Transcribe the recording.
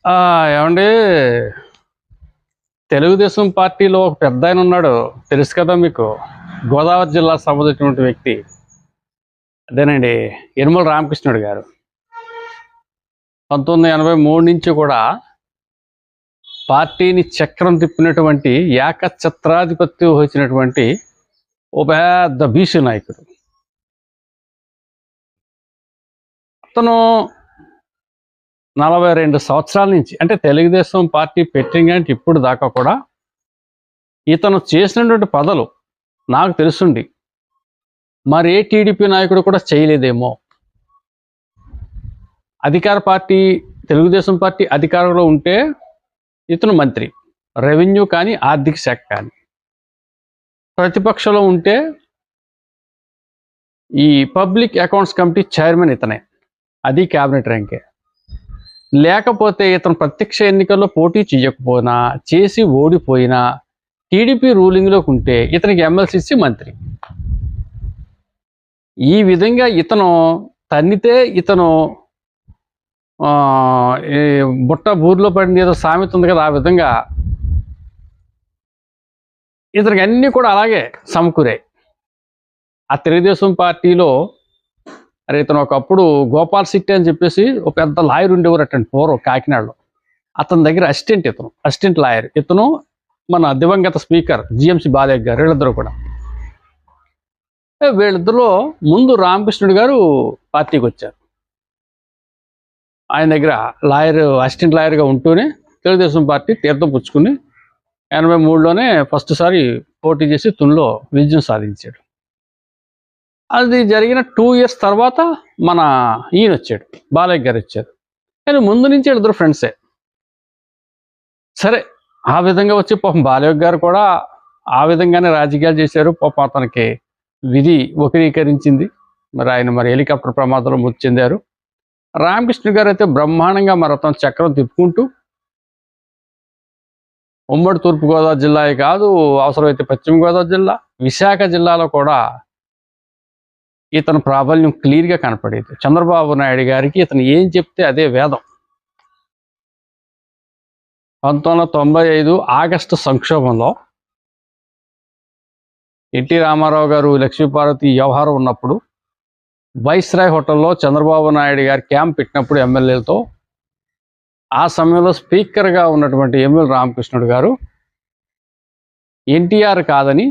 ఆ! ఏవండీ తెలుగుదేశం పార్టీలో ఒక పెద్దాయన ఉన్నాడు. తెలుసు కదా మీకు. గోదావరి జిల్లాకు సంబంధించినటువంటి వ్యక్తి. అదేనండి యనమల రామకృష్ణుడు గారు. 1983 నుంచి కూడా పార్టీని చక్రం తిప్పినటువంటి ఏకఛత్రాధిపత్యం వహించినటువంటి ఓ పెద్ద బీసీ నాయకుడు. అతను 42 సంవత్సరాల నుంచి అంటే తెలుగుదేశం పార్టీ పెట్టిందంటే ఇప్పుడు దాకా కూడా ఇతను చేసినటువంటి పదలు నాకు తెలుసుండి మరి ఏ టీడీపీ నాయకుడు కూడా చేయలేదేమో. అధికార పార్టీ తెలుగుదేశం పార్టీ అధికారంలో ఉంటే ఇతను మంత్రి, రెవెన్యూ కానీ ఆర్థిక శాఖ కానీ. ప్రతిపక్షంలో ఉంటే ఈ పబ్లిక్ అకౌంట్స్ కమిటీ చైర్మన్ ఇతనే, అది క్యాబినెట్ ర్యాంకే. లేకపోతే ఇతను ప్రత్యక్ష ఎన్నికల్లో పోటీ చేయకపోయినా, చేసి ఓడిపోయినా టీడీపీ రూలింగ్లోకి ఉంటే ఇతనికి ఎమ్మెల్సీ మంత్రి. ఈ విధంగా ఇతను తన్నితే ఇతను బుట్ట బూరిలో పడింది ఏదో సామెత ఉంది కదా, ఆ విధంగా ఇతనికి అన్నీ కూడా అలాగే సమకూరాయి. ఆ తెలుగుదేశం పార్టీలో అరే ఇతను ఒకప్పుడు గోపాల్ సిట్టి అని చెప్పేసి ఒక పెద్ద లాయర్ ఉండేవారు అటండి పూర్వం కాకినాడలో. అతని దగ్గర అసిస్టెంట్ లాయర్ ఇతను, మన దివంగత స్పీకర్ జిఎంసి బాలయ్య గారు, వీళ్ళిద్దరూ కూడా. వీళ్ళిద్దరిలో ముందు రామకృష్ణుడు గారు పార్టీకి వచ్చారు. ఆయన దగ్గర అసిస్టెంట్ లాయర్గా ఉంటూనే తెలుగుదేశం పార్టీ తీర్థం పుచ్చుకుని 83లోనే ఫస్ట్ సారి పోటీ చేసి తునిలో విజయం సాధించాడు. అది జరిగిన 2 years తర్వాత మన ఈయన వచ్చాడు, బాలయ్య గారు వచ్చారు. కానీ ముందు నుంచి ఇద్దరు ఫ్రెండ్సే. సరే ఆ విధంగా వచ్చి పాపం బాలయ్య గారు కూడా ఆ విధంగానే రాజకీయాలు చేశారు. పాపం అతనికి విధి వక్రీకరించింది. మరి ఆయన హెలికాప్టర్ ప్రమాదంలో మృతి చెందారు. రామకృష్ణ గారు అయితే బ్రహ్మాండంగా అతను చక్రం తిప్పుకుంటూ ఉమ్మడి తూర్పుగోదావరి జిల్లాయే కాదు, అవసరమైతే పశ్చిమ గోదావరి జిల్లా, విశాఖ జిల్లాలో కూడా ఇతను ప్రాబల్యం క్లియర్గా కనపడేది. చంద్రబాబు నాయుడు గారికి ఇతను ఏం చెప్తే అదే వేదం. 1995 ఆగస్టు సంక్షోభంలో ఎన్టీ రామారావు గారు లక్ష్మీపార్వతి వ్యవహారం ఉన్నప్పుడు వైస్రాయ్ హోటల్లో చంద్రబాబు నాయుడు గారి క్యాంప్ పెట్టినప్పుడు ఎమ్మెల్యేలతో, ఆ సమయంలో స్పీకర్గా ఉన్నటువంటి యనమల రామకృష్ణుడు గారు ఎన్టీఆర్ కాదని